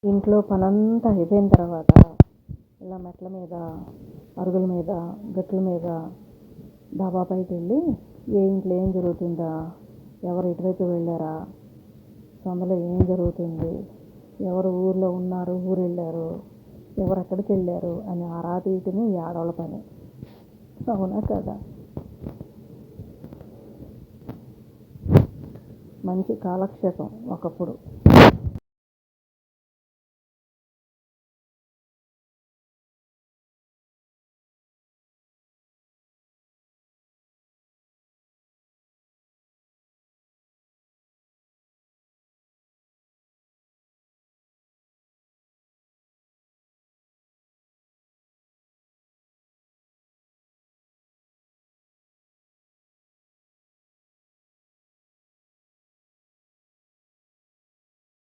ఇంట్లో పనంతా అయిపోయిన తర్వాత ఇలా మెట్ల మీద, అరుగుల మీద, గట్ల మీద, డాబా పైకి వెళ్ళి ఏ ఇంట్లో ఏం జరుగుతుందా, ఎవరు ఎటువైపు వెళ్ళారా, సందులో ఏం జరుగుతుంది, ఎవరు ఊర్లో ఉన్నారు, ఊరు వెళ్ళారు, ఎవరు ఎక్కడికి వెళ్ళారు అని ఆరా తీయటమే ఈ ఆడవాళ్ళ పని. అవునా కదా? మంచి కాలక్షేపం ఒకప్పుడు.